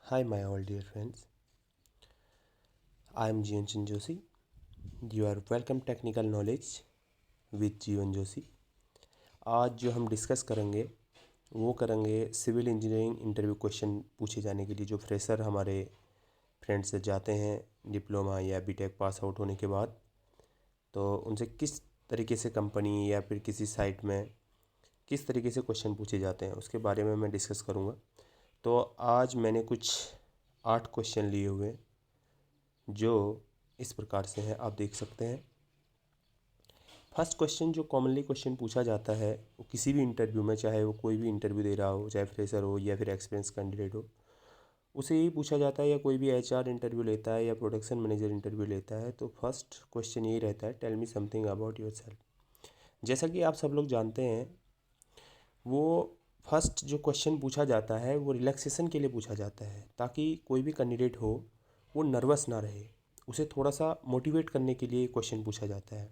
Hi, my all dear friends. I am Jivan Chan Joshi. You are welcome technical knowledge with जीवन जोशी। आज जो हम discuss करेंगे वो करेंगे सिविल इंजीनियरिंग इंटरव्यू क्वेश्चन पूछे जाने के लिए जो फ्रेशर हमारे फ्रेंड्स जाते हैं डिप्लोमा या बीटेक पास आउट होने के बाद, तो उनसे किस तरीके से कंपनी या फिर किसी साइट में किस तरीके से क्वेश्चन पूछे जाते हैं उसके बारे में मैं डिस्कस करूँगा। तो आज मैंने कुछ 8 क्वेश्चन लिए हुए हैं जो इस प्रकार से हैं, आप देख सकते हैं। फर्स्ट क्वेश्चन जो कॉमनली क्वेश्चन पूछा जाता है वो किसी भी इंटरव्यू में, चाहे वो कोई भी इंटरव्यू दे रहा हो, चाहे फ्रेशर हो या फिर एक्सपीरियंस कैंडिडेट हो, उसे यही पूछा जाता है, या कोई भी एचआर इंटरव्यू लेता है या प्रोडक्शन मैनेजर इंटरव्यू लेता है, तो फर्स्ट क्वेश्चन यही रहता है, tell me something about yourself. जैसा कि आप सब लोग जानते हैं, वो फर्स्ट जो क्वेश्चन पूछा जाता है वो रिलैक्सेशन के लिए पूछा जाता है, ताकि कोई भी कैंडिडेट हो वो नर्वस ना रहे, उसे थोड़ा सा मोटिवेट करने के लिए क्वेश्चन पूछा जाता है।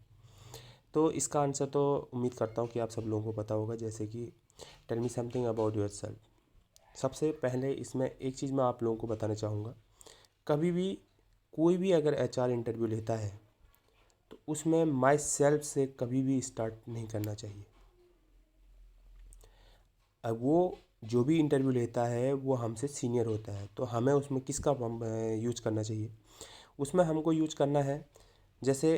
तो इसका आंसर तो उम्मीद करता हूँ कि आप सब लोगों को पता होगा, जैसे कि tell me something about yourself. सबसे पहले इसमें एक चीज़ मैं आप लोगों को बताना चाहूँगा, कभी भी कोई भी अगर एचआर इंटरव्यू लेता है तो उसमें माई सेल्फ से कभी भी स्टार्ट नहीं करना चाहिए। अब वो जो भी इंटरव्यू लेता है वो हमसे सीनियर होता है, तो हमें उसमें किसका यूज करना चाहिए, उसमें हमको यूज करना है, जैसे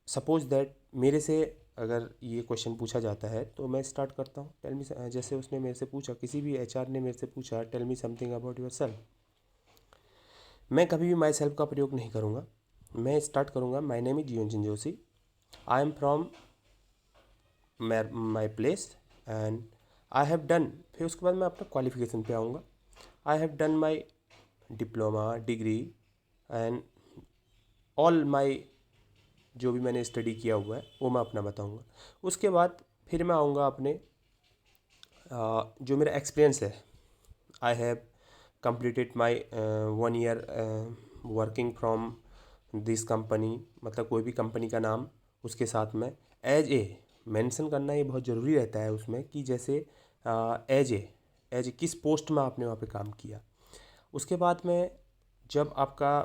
सपोज दैट मेरे से अगर ये क्वेश्चन पूछा जाता है तो मैं स्टार्ट करता हूँ, टेल मी, जैसे उसने मेरे से पूछा, किसी भी एचआर ने मेरे से पूछा tell me something about yourself, मैं कभी भी माई सेल्फ का प्रयोग नहीं करूँगा। मैं स्टार्ट करूँगा, माई name is Jeevan Chand Joshi, I am from my place and I have done, फिर उसके बाद मैं अपना क्वालिफिकेशन पे आऊँगा। I have done my diploma degree and all my, जो भी मैंने स्टडी किया हुआ है वो मैं अपना बताऊँगा। उसके बाद फिर मैं आऊँगा अपने जो मेरा एक्सपीरियंस है, I have completed my 1 year working from this company, मतलब कोई भी कंपनी का नाम उसके साथ में एज ए मेंशन करना, ये बहुत ज़रूरी रहता है उसमें, कि जैसे एज ए किस पोस्ट में आपने वहाँ पे काम किया। उसके बाद में जब आपका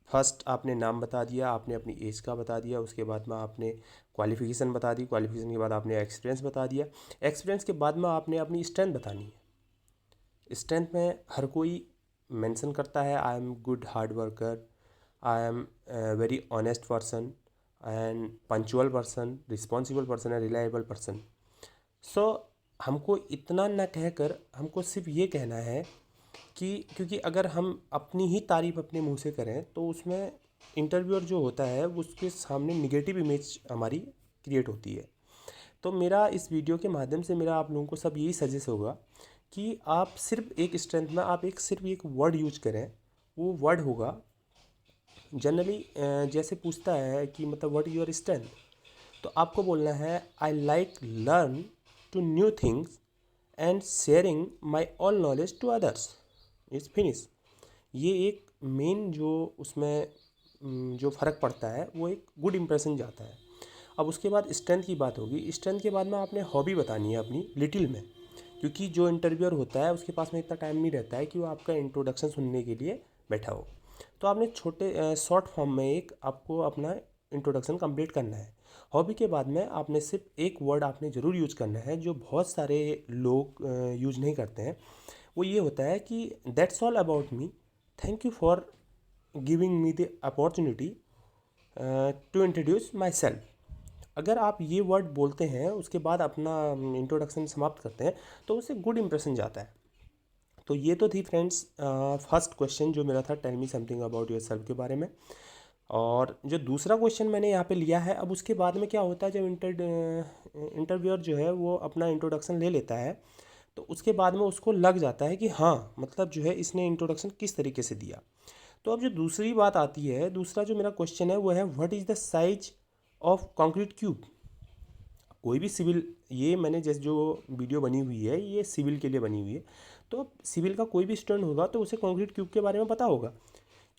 फर्स्ट आपने नाम बता दिया, आपने अपनी एज का बता दिया, उसके बाद में आपने क्वालिफिकेशन बता दी, क्वालिफिकेशन के बाद आपने एक्सपीरियंस बता दिया, एक्सपीरियंस के बाद में आपने अपनी स्ट्रेंथ बतानी है। स्ट्रेंथ में हर कोई मेंशन करता है, I am good hard worker, I am very honest person and punctual person, responsible person and reliable person. So हमको इतना न कहकर हमको सिर्फ ये कहना है कि, क्योंकि अगर हम अपनी ही तारीफ अपने मुंह से करें तो उसमें इंटरव्यूअर जो होता है उसके सामने निगेटिव इमेज हमारी क्रिएट होती है। तो मेरा इस वीडियो के माध्यम से मेरा आप लोगों को सब यही सजेस्ट होगा कि आप सिर्फ एक स्ट्रेंथ में आप सिर्फ एक वर्ड यूज करें। वो वर्ड होगा जनरली, जैसे पूछता है कि मतलब व्हाट योर स्ट्रेंथ, तो आपको बोलना है I like learn to new things and sharing my all knowledge to others, it's finish. ये एक मेन जो उसमें जो फ़र्क पड़ता है वो एक गुड इंप्रेशन जाता है। अब उसके बाद स्ट्रेंथ की बात होगी, स्ट्रेंथ के बाद में आपने हॉबी बतानी है अपनी लिटिल में, क्योंकि जो इंटरव्यूअर होता है उसके पास में इतना टाइम नहीं रहता है कि वो आपका इंट्रोडक्शन सुनने के लिए बैठा हो। तो आपने छोटे शॉर्ट फॉर्म में एक आपको अपना इंट्रोडक्शन कंप्लीट करना है। हॉबी के बाद में आपने सिर्फ एक वर्ड आपने ज़रूर यूज करना है जो बहुत सारे लोग यूज नहीं करते हैं, वो ये होता है कि that's all about me, thank you for giving me the opportunity to introduce myself. अगर आप ये वर्ड बोलते हैं उसके बाद अपना इंट्रोडक्शन समाप्त करते हैं तो उससे गुड इंप्रेशन जाता है। तो ये तो थी फ्रेंड्स फर्स्ट क्वेश्चन जो मेरा था, tell me something about yourself के बारे में। और जो दूसरा क्वेश्चन मैंने यहाँ पे लिया है, अब उसके बाद में क्या होता है, जब इंटरव्यूअर जो है वो अपना इंट्रोडक्शन ले लेता है तो उसके बाद में उसको लग जाता है कि हाँ मतलब जो है इसने इंट्रोडक्शन किस तरीके से दिया। तो अब जो दूसरी बात आती है, दूसरा जो मेरा क्वेश्चन है वो है what is the size of concrete cube. कोई भी सिविल, ये मैंने जैसे जो वीडियो बनी हुई है ये सिविल के लिए बनी हुई है, तो सिविल का कोई भी स्टूडेंट होगा तो उसे कंक्रीट क्यूब के बारे में पता होगा,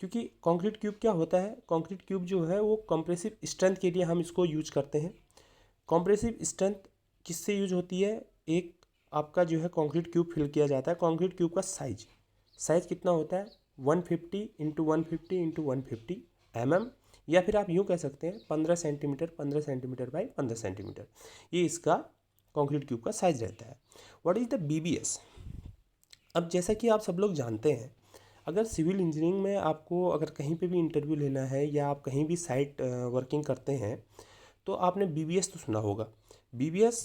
क्योंकि कंक्रीट क्यूब क्या होता है, कंक्रीट क्यूब जो है वो कंप्रेसिव स्ट्रेंथ के लिए हम इसको यूज करते हैं। कंप्रेसिव स्ट्रेंथ किससे यूज होती है, एक आपका जो है कंक्रीट क्यूब फिल किया जाता है, कंक्रीट क्यूब का साइज कितना होता है, 150 इंटू 150 इंटू 150 mm, या फिर आप यूँ कह सकते हैं 15 सेंटीमीटर 15 सेंटीमीटर बाई 15 सेंटीमीटर, ये इसका कंक्रीट क्यूब का साइज़ रहता है। What is the BBS? अब जैसा कि आप सब लोग जानते हैं, अगर सिविल इंजीनियरिंग में आपको अगर कहीं पे भी इंटरव्यू लेना है या आप कहीं भी साइट वर्किंग करते हैं तो आपने BBS तो सुना होगा। BBS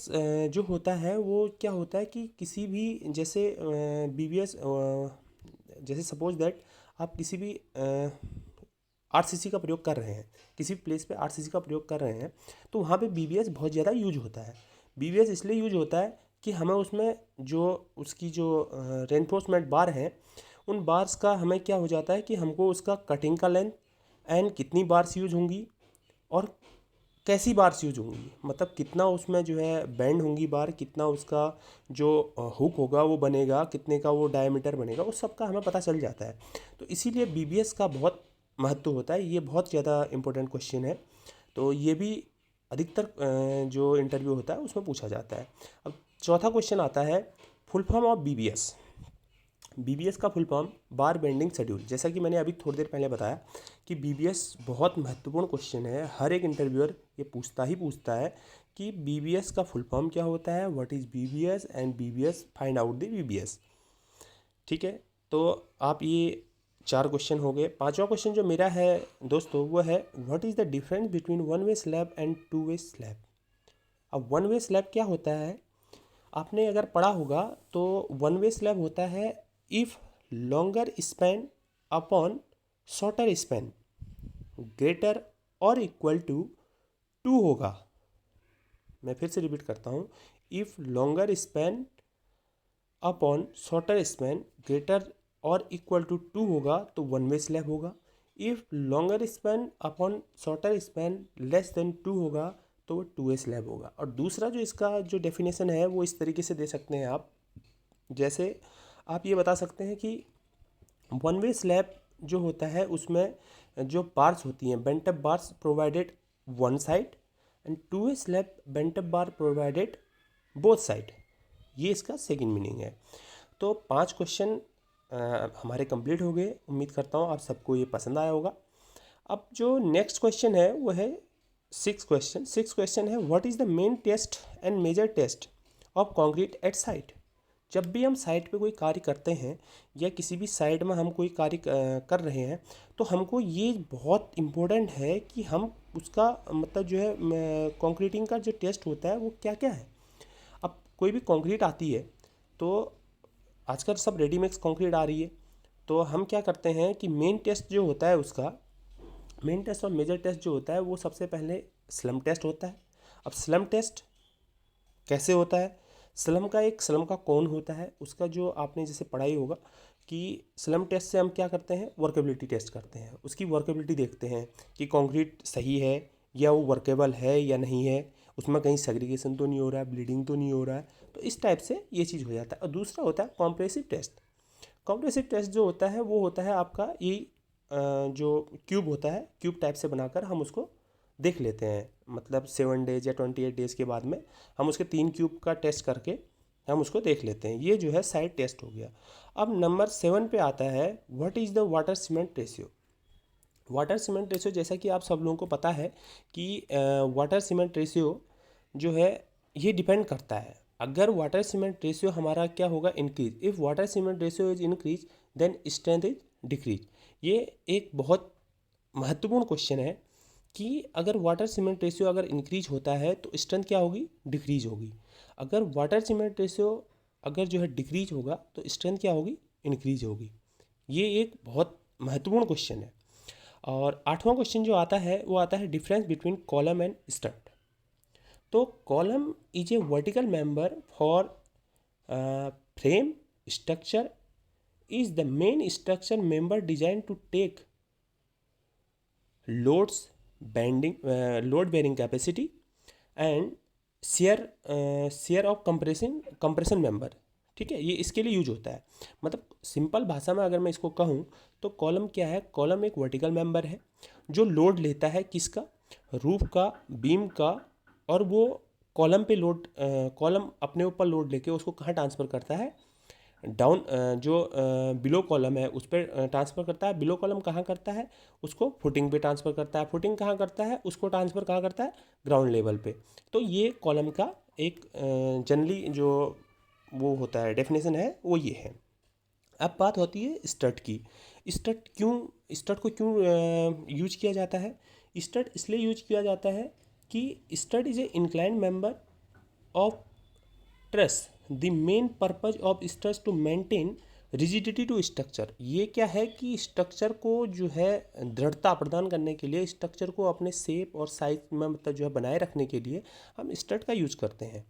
जो होता है वो क्या होता है कि किसी भी जैसे BBS जैसे सपोज दैट आप किसी भी RCC का प्रयोग कर रहे हैं, किसी प्लेस पे RCC का प्रयोग कर रहे हैं, तो वहाँ पे BBS बहुत ज़्यादा यूज होता है। BBS इसलिए यूज होता है कि हमें उसमें जो उसकी जो रेनफोर्समेंट बार हैं, उन बार्स का हमें क्या हो जाता है कि हमको उसका कटिंग का लेंथ एंड कितनी बार्स यूज होंगी और कैसी बार्स यूज होंगी, मतलब कितना उसमें जो है बेंड होंगी बार, कितना उसका जो हुक होगा वो बनेगा, कितने का वो डायमीटर बनेगा, उस सब का हमें पता चल जाता है। तो इसीलिए BBS का बहुत महत्व होता है। ये बहुत ज़्यादा इंपॉर्टेंट क्वेश्चन है, तो ये भी अधिकतर जो इंटरव्यू होता है उसमें पूछा जाता है। अब चौथा क्वेश्चन आता है full form of BBS। BBS का फुल फॉर्म बार बेंडिंग शेड्यूल। जैसा कि मैंने अभी थोड़ी देर पहले बताया कि BBS बहुत महत्वपूर्ण क्वेश्चन है, हर एक इंटरव्यूअर ये पूछता है कि BBS का फुल फॉर्म क्या होता है, what is BBS and BBS, find out the BBS। ठीक है, तो आप ये 4 क्वेश्चन हो गए। पांचवा क्वेश्चन जो मेरा है दोस्तों वो है what is the difference between one way slab and two way slab. अब वन वे स्लैब क्या होता है, आपने अगर पढ़ा होगा तो वन वे स्लैब होता है if longer span upon shorter span greater और इक्वल टू 2 होगा। मैं फिर से रिपीट करता हूँ, if longer span upon shorter span greater और इक्वल टू 2 होगा तो वन वे स्लैब होगा। If longer span upon shorter span less than 2 होगा तो वो 2 वे स्लैब होगा। और दूसरा जो इसका जो डेफिनेशन है वो इस तरीके से दे सकते हैं आप, जैसे आप ये बता सकते हैं कि वन वे स्लैब जो होता है उसमें जो बार्स होती हैं bent up bars provided one side and two way slab bent up bar provided both side, ये इसका सेकंड मीनिंग है। तो 5 क्वेश्चन हमारे कंप्लीट हो गए। उम्मीद करता हूँ आप सबको ये पसंद आया होगा। अब जो नेक्स्ट क्वेश्चन है वो है 6 क्वेश्चन है what is the main test and major test of concrete at site. जब भी हम साइट पे कोई कार्य करते हैं या किसी भी साइट में हम कोई कार्य कर रहे हैं तो हमको ये बहुत इम्पोर्टेंट है कि हम उसका मतलब जो है कंक्रीटिंग का जो टेस्ट होता है वो क्या क्या है। अब कोई भी कंक्रीट आती है तो आजकल सब रेडीमेक्स कंक्रीट आ रही है, तो हम क्या करते हैं कि मेन टेस्ट जो होता है उसका मेन टेस्ट और मेजर टेस्ट जो होता है वो सबसे पहले स्लम टेस्ट होता है। अब स्लम टेस्ट कैसे होता है, स्लम का कौन होता है, उसका जो आपने जैसे पढ़ाई होगा कि स्लम टेस्ट से हम क्या करते हैं वर्केबिलिटी टेस्ट करते हैं, उसकी वर्केबिलिटी देखते हैं कि कंक्रीट सही है या वो वर्केबल है या नहीं है, उसमें कहीं सेग्रीगेशन तो नहीं हो रहा है, ब्लीडिंग तो नहीं हो रहा है, तो इस टाइप से ये चीज़ हो जाता है। और दूसरा होता है कॉम्प्रेसिव टेस्ट। कॉम्प्रेसिव टेस्ट जो होता है वो होता है आपका ये जो क्यूब होता है, क्यूब टाइप से बनाकर हम उसको देख लेते हैं, मतलब 7 डेज या 28 डेज़ के बाद में हम उसके 3 क्यूब का टेस्ट करके हम उसको देख लेते हैं। ये जो है साइड टेस्ट हो गया। अब नंबर 7 पे आता है what is the water cement ratio. Water cement ratio जैसा कि आप सब लोगों को पता है कि वाटर सीमेंट रेशियो जो है ये डिपेंड करता है, अगर वाटर सीमेंट रेशियो हमारा क्या होगा increase, if water cement ratio is increase then strength is decrease. ये एक बहुत महत्वपूर्ण क्वेश्चन है कि अगर वाटर सीमेंट रेशियो अगर इंक्रीज होता है तो स्ट्रेंथ क्या होगी, डिक्रीज होगी। अगर वाटर सीमेंट रेशियो अगर जो है डिक्रीज होगा तो स्ट्रेंथ क्या होगी, इंक्रीज होगी। ये एक बहुत महत्वपूर्ण क्वेश्चन है। और 8वां क्वेश्चन जो आता है वो आता है difference between column and stud. तो column is a vertical member for frame structure is the main structure member design to take loads bending load bearing capacity and share of compression member. ठीक है, ये इसके लिए use होता है। मतलब simple भाषा में अगर मैं इसको कहूँ तो कॉलम क्या है, कॉलम एक वर्टिकल मेंबर है जो लोड लेता है किसका, रूफ का, बीम का, और वो कॉलम पे लोड कॉलम अपने ऊपर लोड लेके उसको कहाँ ट्रांसफ़र करता है, डाउन जो बिलो कॉलम है उस पर ट्रांसफ़र करता है। बिलो कॉलम कहाँ करता है, उसको फुटिंग पे ट्रांसफ़र करता है। फुटिंग कहाँ करता है, उसको ट्रांसफ़र कहाँ करता है, ग्राउंड लेवल पे। तो ये कॉलम का एक जनरली जो वो होता है डेफिनेशन है वो ये है। अब बात होती है स्टड की। स्टड को क्यों यूज किया जाता है। स्टड इसलिए यूज किया जाता है कि stud is a inclined member of truss. The main purpose of stress to maintain rigidity to structure. ये क्या है कि स्ट्रक्चर को जो है दृढ़ता प्रदान करने के लिए, स्ट्रक्चर को अपने शेप और साइज में मतलब जो है बनाए रखने के लिए हम स्टड का यूज करते हैं।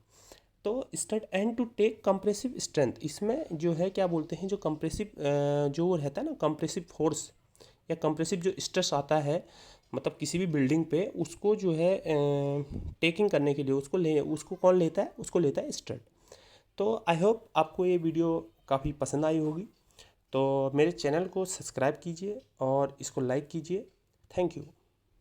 तो stud and to take compressive strength, इसमें जो है क्या बोलते हैं, जो कंप्रेसिव जो वो रहता है ना, कंप्रेसिव फोर्स या कंप्रेसिव जो स्ट्रेस आता है मतलब किसी भी बिल्डिंग पे, उसको जो है टेकिंग करने के लिए उसको कौन लेता है, उसको लेता है स्टड। तो आई होप आपको ये वीडियो काफ़ी पसंद आई होगी। तो मेरे चैनल को सब्सक्राइब कीजिए और इसको लाइक कीजिए। Thank you.